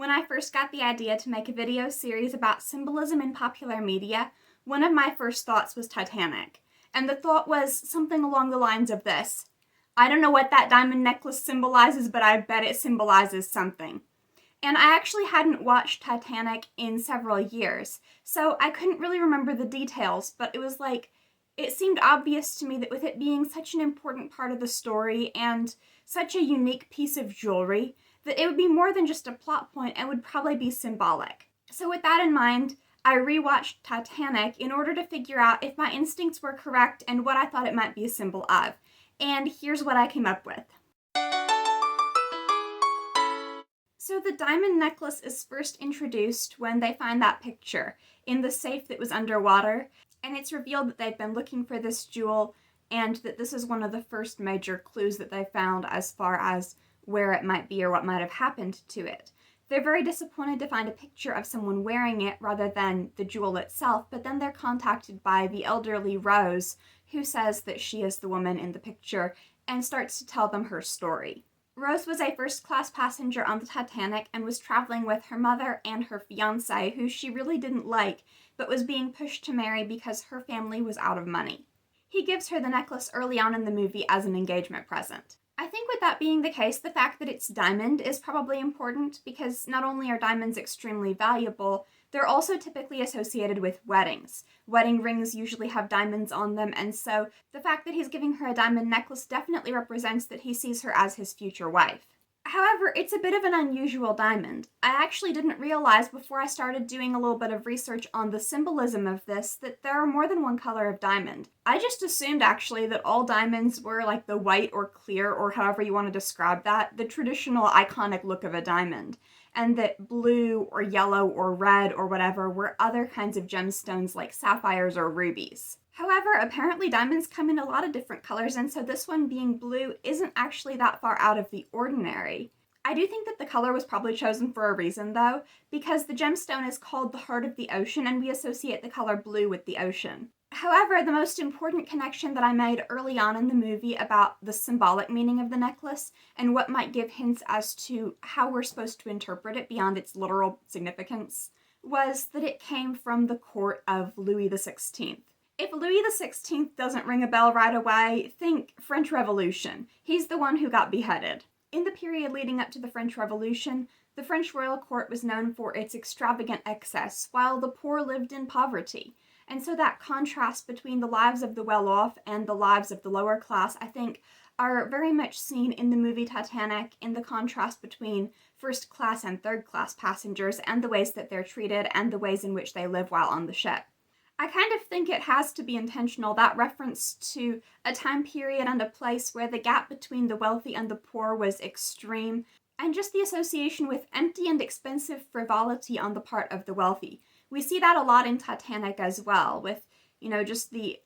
When I first got the idea to make a video series about symbolism in popular media, one of my first thoughts was Titanic. And the thought was something along the lines of this: I don't know what that diamond necklace symbolizes, but I bet it symbolizes something. And I actually hadn't watched Titanic in several years, so I couldn't really remember the details, but it seemed obvious to me that with it being such an important part of the story and such a unique piece of jewelry, that it would be more than just a plot point and would probably be symbolic. So with that in mind, I rewatched Titanic in order to figure out if my instincts were correct and what I thought it might be a symbol of. And here's what I came up with. So the diamond necklace is first introduced when they find that picture in the safe that was underwater, and it's revealed that they've been looking for this jewel and that this is one of the first major clues that they found as far as where it might be or what might have happened to it. They're very disappointed to find a picture of someone wearing it rather than the jewel itself, but then they're contacted by the elderly Rose, who says that she is the woman in the picture and starts to tell them her story. Rose was a first-class passenger on the Titanic and was traveling with her mother and her fiancé, who she really didn't like, but was being pushed to marry because her family was out of money. He gives her the necklace early on in the movie as an engagement present. I think with that being the case, the fact that it's diamond is probably important because not only are diamonds extremely valuable, they're also typically associated with weddings. Wedding rings usually have diamonds on them, and so the fact that he's giving her a diamond necklace definitely represents that he sees her as his future wife. However, it's a bit of an unusual diamond. I actually didn't realize before I started doing a little bit of research on the symbolism of this that there are more than one color of diamond. I just assumed actually that all diamonds were like the white or clear, or however you want to describe that, the traditional iconic look of a diamond, and that blue or yellow or red or whatever were other kinds of gemstones like sapphires or rubies. However, apparently diamonds come in a lot of different colors, and so this one being blue isn't actually that far out of the ordinary. I do think that the color was probably chosen for a reason, though, because the gemstone is called the heart of the ocean, and we associate the color blue with the ocean. However, the most important connection that I made early on in the movie about the symbolic meaning of the necklace and what might give hints as to how we're supposed to interpret it beyond its literal significance was that it came from the court of Louis XVI. If Louis XVI doesn't ring a bell right away, think French Revolution. He's the one who got beheaded. In the period leading up to the French Revolution, the French royal court was known for its extravagant excess, while the poor lived in poverty. And so that contrast between the lives of the well-off and the lives of the lower class, I think, are very much seen in the movie Titanic, in the contrast between first-class and third-class passengers and the ways that they're treated and the ways in which they live while on the ship. I kind of think it has to be intentional, that reference to a time period and a place where the gap between the wealthy and the poor was extreme, and just the association with empty and expensive frivolity on the part of the wealthy. We see that a lot in Titanic as well, with, just the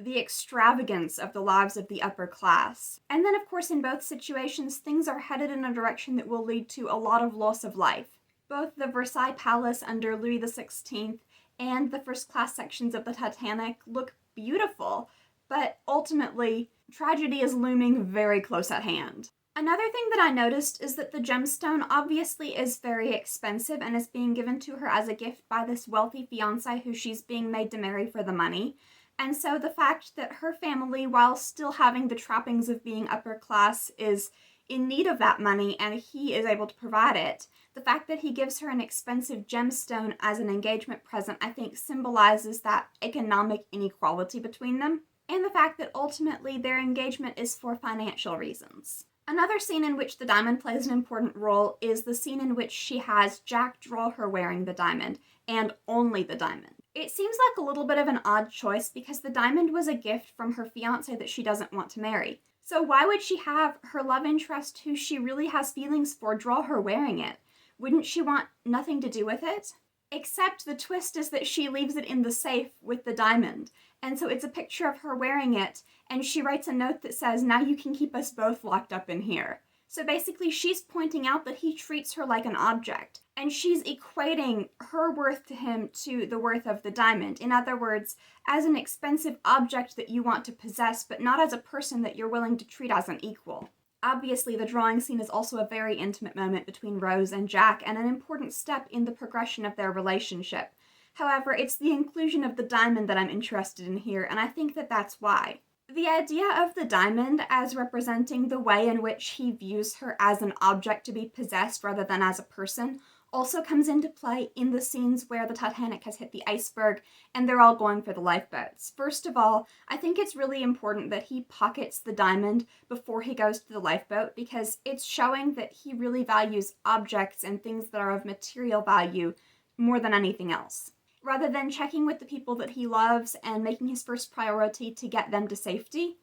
extravagance of the lives of the upper class. And then, of course, in both situations, things are headed in a direction that will lead to a lot of loss of life. Both the Versailles Palace under Louis XVI and the first-class sections of the Titanic look beautiful, but ultimately, tragedy is looming very close at hand. Another thing that I noticed is that the gemstone obviously is very expensive and is being given to her as a gift by this wealthy fiancé who she's being made to marry for the money. And so the fact that her family, while still having the trappings of being upper class, is in need of that money and he is able to provide it, the fact that he gives her an expensive gemstone as an engagement present, I think, symbolizes that economic inequality between them, and the fact that ultimately their engagement is for financial reasons. Another scene in which the diamond plays an important role is the scene in which she has Jack draw her wearing the diamond, and only the diamond. It seems like a little bit of an odd choice because the diamond was a gift from her fiancé that she doesn't want to marry. So why would she have her love interest, who she really has feelings for, draw her wearing it? Wouldn't she want nothing to do with it? Except the twist is that she leaves it in the safe with the diamond. And so it's a picture of her wearing it, and she writes a note that says, "Now you can keep us both locked up in here." So basically she's pointing out that he treats her like an object, and she's equating her worth to him to the worth of the diamond. In other words, as an expensive object that you want to possess, but not as a person that you're willing to treat as an equal. Obviously, the drawing scene is also a very intimate moment between Rose and Jack and an important step in the progression of their relationship. However, it's the inclusion of the diamond that I'm interested in here, and I think that that's why. The idea of the diamond as representing the way in which he views her as an object to be possessed rather than as a person also comes into play in the scenes where the Titanic has hit the iceberg and they're all going for the lifeboats. First of all, I think it's really important that he pockets the diamond before he goes to the lifeboat because it's showing that he really values objects and things that are of material value more than anything else. Rather than checking with the people that he loves and making his first priority to get them to safety,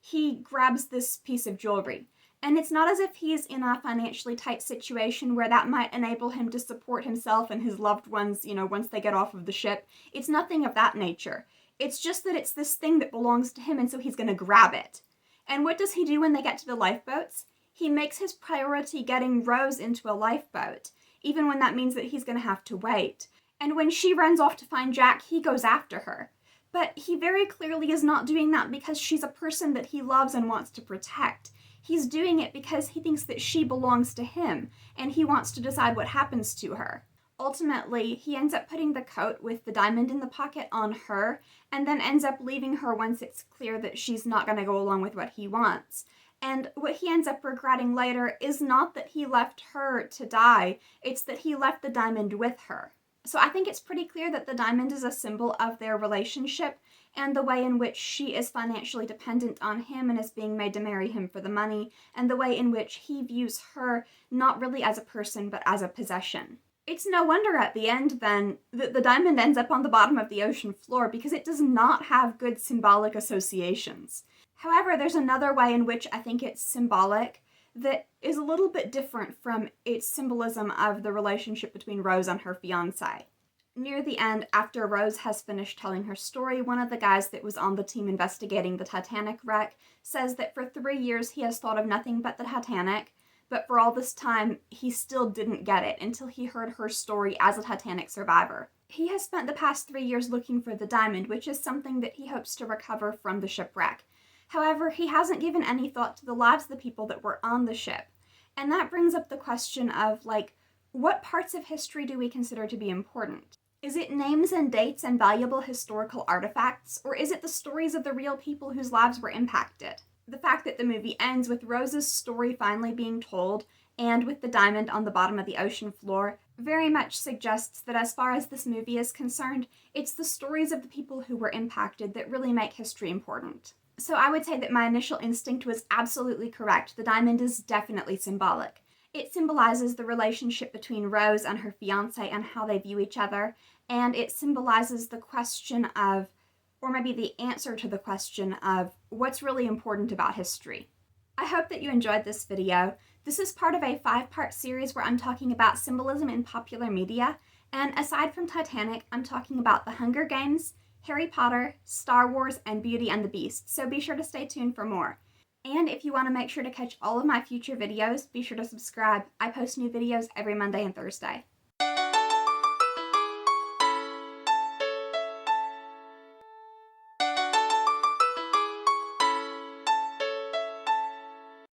he grabs this piece of jewelry. And it's not as if he's in a financially tight situation where that might enable him to support himself and his loved ones, once they get off of the ship. It's nothing of that nature. It's just that it's this thing that belongs to him, and so he's going to grab it. And what does he do when they get to the lifeboats? He makes his priority getting Rose into a lifeboat, even when that means that he's going to have to wait. And when she runs off to find Jack, he goes after her. But he very clearly is not doing that because she's a person that he loves and wants to protect. He's doing it because he thinks that she belongs to him, and he wants to decide what happens to her. Ultimately, he ends up putting the coat with the diamond in the pocket on her, and then ends up leaving her once it's clear that she's not going to go along with what he wants. And what he ends up regretting later is not that he left her to die, it's that he left the diamond with her. So I think it's pretty clear that the diamond is a symbol of their relationship and the way in which she is financially dependent on him and is being made to marry him for the money, and the way in which he views her not really as a person but as a possession. It's no wonder at the end, then, that the diamond ends up on the bottom of the ocean floor because it does not have good symbolic associations. However, there's another way in which I think it's symbolic that is a little bit different from its symbolism of the relationship between Rose and her fiancé. Near the end, after Rose has finished telling her story, one of the guys that was on the team investigating the Titanic wreck says that for 3 years he has thought of nothing but the Titanic, but for all this time he still didn't get it until he heard her story as a Titanic survivor. He has spent the past 3 years looking for the diamond, which is something that he hopes to recover from the shipwreck. However, he hasn't given any thought to the lives of the people that were on the ship. And that brings up the question of, what parts of history do we consider to be important? Is it names and dates and valuable historical artifacts, or is it the stories of the real people whose lives were impacted? The fact that the movie ends with Rose's story finally being told, and with the diamond on the bottom of the ocean floor, very much suggests that as far as this movie is concerned, it's the stories of the people who were impacted that really make history important. So I would say that my initial instinct was absolutely correct. The diamond is definitely symbolic. It symbolizes the relationship between Rose and her fiancé and how they view each other, and it symbolizes the question of, or maybe the answer to the question of, what's really important about history. I hope that you enjoyed this video. This is part of a 5-part series where I'm talking about symbolism in popular media, and aside from Titanic, I'm talking about The Hunger Games, Harry Potter, Star Wars, and Beauty and the Beast, so be sure to stay tuned for more. And if you want to make sure to catch all of my future videos, be sure to subscribe. I post new videos every Monday and Thursday.